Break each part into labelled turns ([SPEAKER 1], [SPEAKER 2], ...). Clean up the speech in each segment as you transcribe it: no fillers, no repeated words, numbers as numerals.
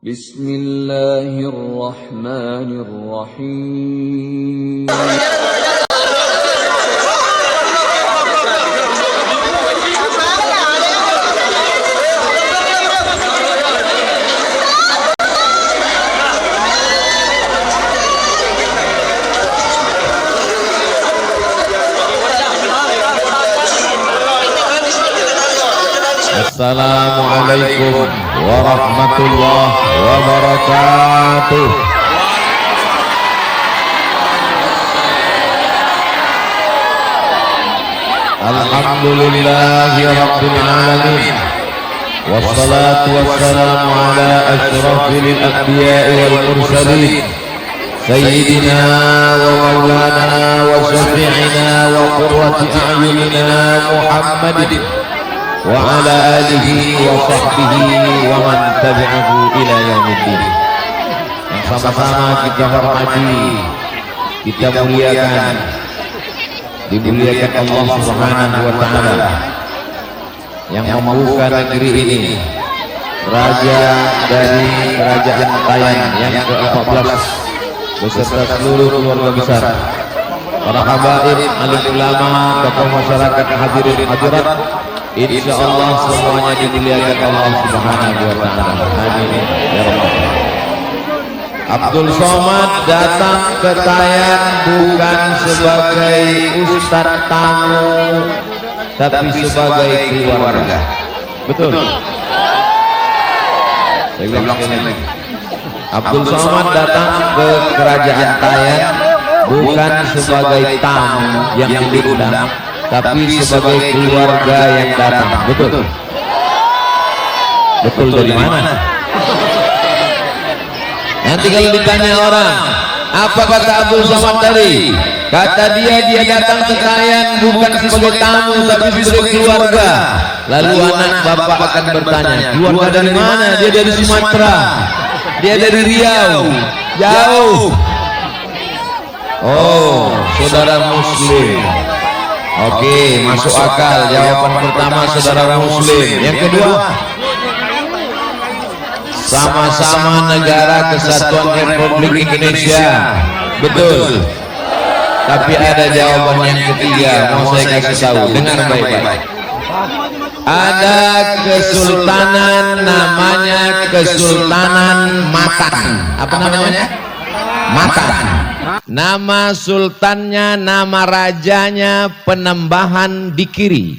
[SPEAKER 1] Bismillahirrahmanirrahim.
[SPEAKER 2] Assalamualaikum warahmatullahi wabarakatuh. Alhamdulillahi rabbil alamin. Wassalatu wassalamu ala asyrafil anbiya'i wal mursalin sayyidina wa maulana wa syafi'ina wa qurrati a'yunina Muhammadin wa ala alihi wa sahbihi wa man tabi'ahu ila yaumiddin. Yang sama-sama kita hormati, kita muliakan, dimuliakan Allah Subhanahu wa taala yang membuka negeri ini, raja dari kerajaan Tayan yang ke-14 beserta seluruh keluarga besar, para habaib, alim ulama, tokoh masyarakat hadirin hadirat. Insyaallah semuanya dimuliakan Allah Subhanahu wa taala. Amin ya rabbal alamin. Abdul Somad datang ke Tayan bukan sebagai ustadz tamu, tapi sebagai keluarga. Betul? Saya ulang sekali lagi. Abdul Somad datang ke kerajaan Tayan bukan sebagai tamu yang diundang, tapi sebagai keluarga yang datang. Betul? Betul dari mana? Nanti kalau ditanya orang, apa kata Abdul Somad tadi? Kata dia datang ke Tayan bukan sebagai tamu, tapi sebagai keluarga. Lalu anak bapak akan bertanya, keluarga dari mana? Dia dari Sumatera, dia dari Riau, jauh. Oh, saudara muslim. Oke, masuk akal. Jawaban pertama saudara muslim. Yang kedua, sama-sama negara kesatuan Republik Indonesia. Betul. Tapi ada jawaban yang ketiga, mau saya kasih tahu. Dengar baik-baik. Ada kesultanan namanya Kesultanan Matan. Apa namanya? Matan. Nama sultannya, nama rajanya Penembahan Dikiri.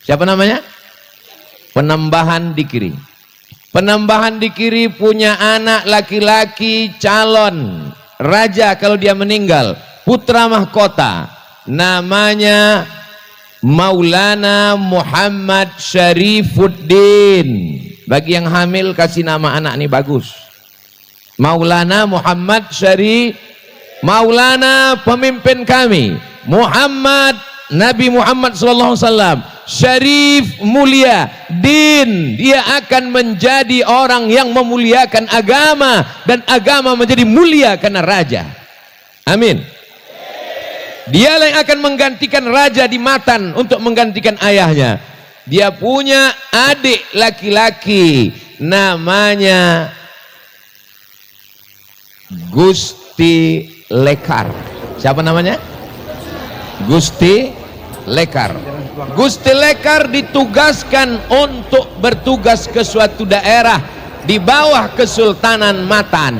[SPEAKER 2] Siapa namanya? Penembahan Dikiri. Penembahan Dikiri punya anak laki-laki calon raja kalau dia meninggal, putra mahkota, namanya Maulana Muhammad Syarifuddin. Bagi yang hamil kasih nama anak ini bagus. Maulana Muhammad Syarifuddin. Maulana pemimpin kami Muhammad, Nabi Muhammad SAW, syarif, mulia, din, dia akan menjadi orang yang memuliakan agama, dan agama menjadi mulia karena raja. Amin. Dialah yang akan menggantikan raja di Matan untuk menggantikan ayahnya. Dia punya adik laki-laki namanya Gusti Lekar. Siapa namanya? Gusti Lekar. Gusti Lekar ditugaskan untuk bertugas ke suatu daerah di bawah Kesultanan Matan.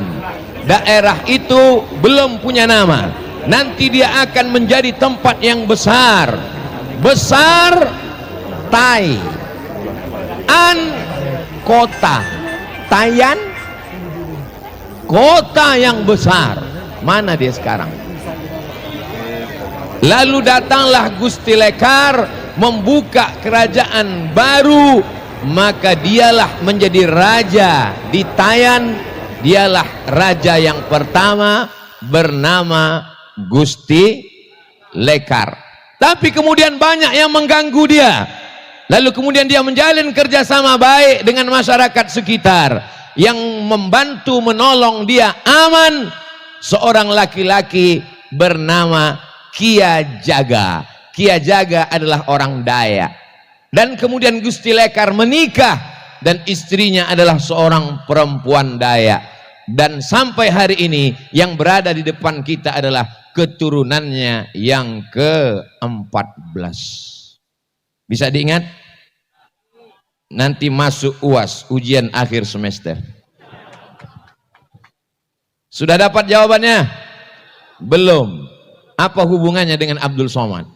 [SPEAKER 2] Daerah itu belum punya nama. Nanti dia akan menjadi tempat yang besar. Besar Tai An kota Tayan, kota yang besar. Mana dia sekarang? Lalu datanglah Gusti Lekar membuka kerajaan baru, maka dialah menjadi raja di Tayan. Dialah raja yang pertama bernama Gusti Lekar. Tapi kemudian banyak yang mengganggu dia. Lalu kemudian dia menjalin kerjasama baik dengan masyarakat sekitar yang membantu menolong dia aman. Seorang laki-laki bernama Kia Jaga. Kia Jaga adalah orang Dayak. Dan kemudian Gusti Lekar menikah dan istrinya adalah seorang perempuan Dayak. Dan sampai hari ini yang berada di depan kita adalah keturunannya yang ke-14. Bisa diingat? Nanti masuk UAS, ujian akhir semester. Sudah dapat jawabannya? Belum. Apa hubungannya dengan Abdul Somad?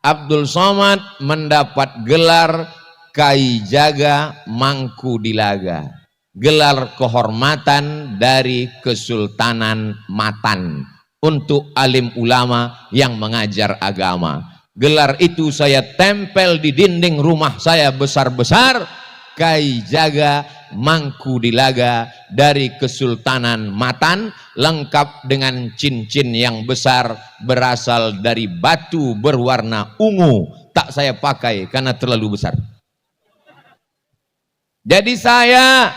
[SPEAKER 2] Abdul Somad mendapat gelar Kai Jaga Mangku Dilaga, gelar kehormatan dari Kesultanan Matan untuk alim ulama yang mengajar agama. Gelar itu saya tempel di dinding rumah saya besar-besar. Kai Jaga Mangku Dilaga dari Kesultanan Matan, lengkap dengan cincin yang besar berasal dari batu berwarna ungu. Tak saya pakai karena terlalu besar. Jadi saya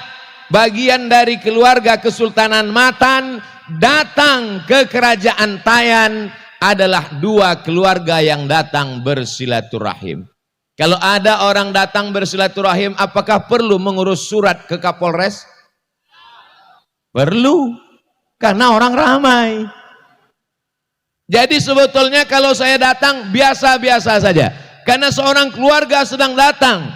[SPEAKER 2] bagian dari keluarga Kesultanan Matan, datang ke Kerajaan Tayan adalah dua keluarga yang datang bersilaturahim. Kalau ada orang datang bersilaturahim, apakah perlu mengurus surat ke Kapolres? Perlu, karena orang ramai. Jadi sebetulnya kalau saya datang biasa-biasa saja, karena seorang keluarga sedang datang.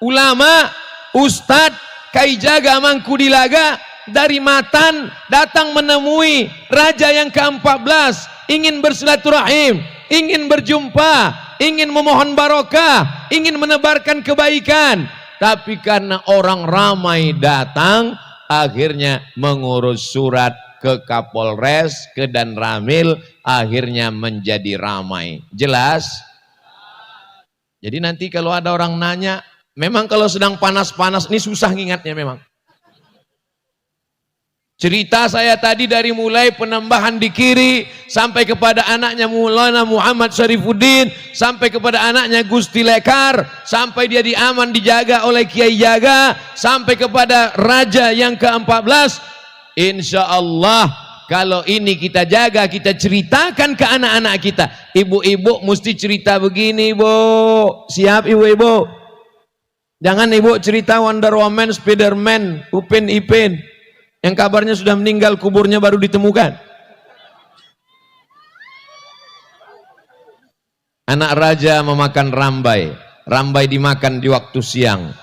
[SPEAKER 2] Ulama, ustadz, Kai Jaga Mangku Dilaga dari Matan datang menemui raja yang ke-14, ingin bersilaturahim, ingin berjumpa, ingin memohon barokah, ingin menebarkan kebaikan. Tapi karena orang ramai datang, akhirnya mengurus surat ke Kapolres, ke Danramil, akhirnya menjadi ramai. Jelas? Jadi nanti kalau ada orang nanya, memang kalau sedang panas-panas ini susah ngingatnya memang. Cerita saya tadi dari mulai penambahan di kiri sampai kepada anaknya Maulana Muhammad Syarifuddin, sampai kepada anaknya Gusti Lekar, sampai dia diaman dijaga oleh Kiai Jaga, sampai kepada raja yang ke-14. Insya Allah kalau ini kita jaga, kita ceritakan ke anak-anak kita. Ibu-ibu mesti cerita begini, Bu. Siap ibu-ibu? Jangan ibu cerita Wonder Woman, Spiderman, Upin Ipin yang kabarnya sudah meninggal, kuburnya baru ditemukan. Anak raja memakan rambai, rambai dimakan di waktu siang.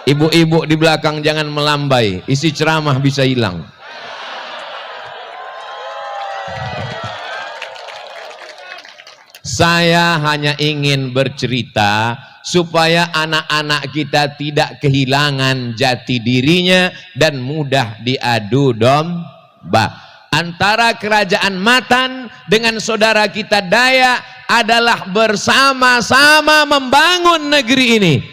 [SPEAKER 2] Ibu-ibu di belakang jangan melambai, isi ceramah bisa hilang. Saya hanya ingin bercerita supaya anak-anak kita tidak kehilangan jati dirinya dan mudah diadu domba. Antara Kerajaan Matan dengan saudara kita Dayak adalah bersama-sama membangun negeri ini.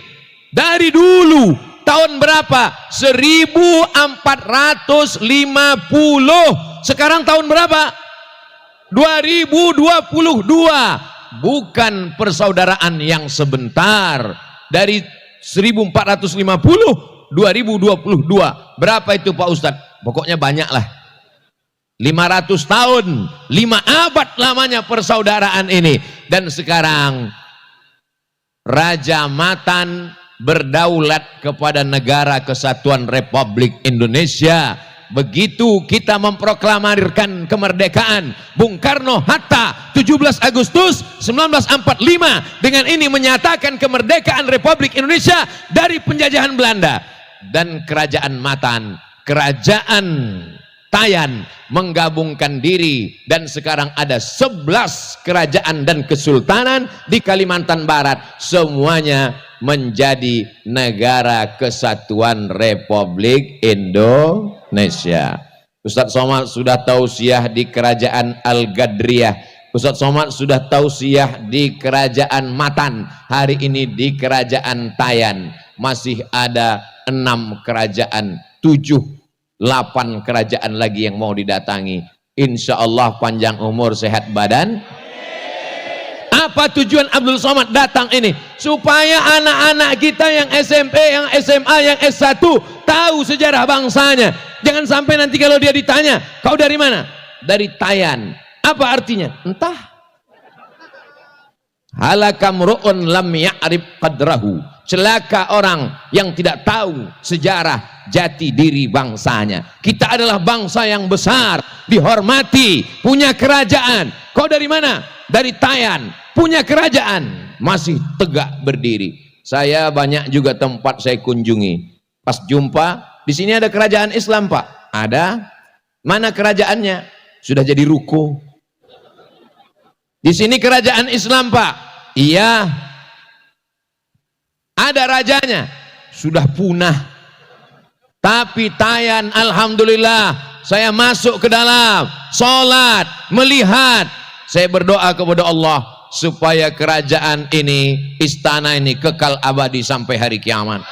[SPEAKER 2] Dari dulu, tahun berapa? 1450. Sekarang tahun berapa? 2022. Bukan persaudaraan yang sebentar. Dari 1450 2022 berapa itu Pak Ustadz? Pokoknya banyak lah. 500 tahun, 5 abad lamanya persaudaraan ini. Dan sekarang Raja Matan berdaulat kepada Negara Kesatuan Republik Indonesia. Begitu kita memproklamirkan kemerdekaan, Bung Karno Hatta 17 Agustus 1945 dengan ini menyatakan kemerdekaan Republik Indonesia dari penjajahan Belanda. Dan Kerajaan Matan, Kerajaan Tayan menggabungkan diri dan sekarang ada 11 kerajaan dan kesultanan di Kalimantan Barat, semuanya menjadi Negara Kesatuan Republik Indonesia. Ustadz Somad sudah tausiah di Kerajaan Al-Gadriyah. Ustadz Somad sudah tausiah di Kerajaan Matan. Hari ini di Kerajaan Tayan. Masih ada 6 kerajaan, 8 kerajaan lagi yang mau didatangi. Insya Allah panjang umur, sehat badan. Apa tujuan Abdul Somad datang ini? Supaya anak-anak kita yang SMP, yang SMA, yang S1 tahu sejarah bangsanya. Jangan sampai nanti kalau dia ditanya, kau dari mana? Dari Tayan. Apa artinya? Entah. Halakam ru'un lam ya'rif qadrahu. Celaka orang yang tidak tahu sejarah jati diri bangsanya. Kita adalah bangsa yang besar, dihormati, punya kerajaan. Kau dari mana? Dari Tayan, punya kerajaan, masih tegak berdiri. Saya banyak juga tempat saya kunjungi. Pas jumpa, di sini ada kerajaan Islam, Pak. Ada. Mana kerajaannya? Sudah jadi ruko. Di sini kerajaan Islam, Pak. Iya. Ada rajanya, sudah punah. Tapi Tayan, alhamdulillah, saya masuk ke dalam, sholat, melihat. Saya berdoa kepada Allah supaya kerajaan ini, istana ini kekal abadi sampai hari kiamat.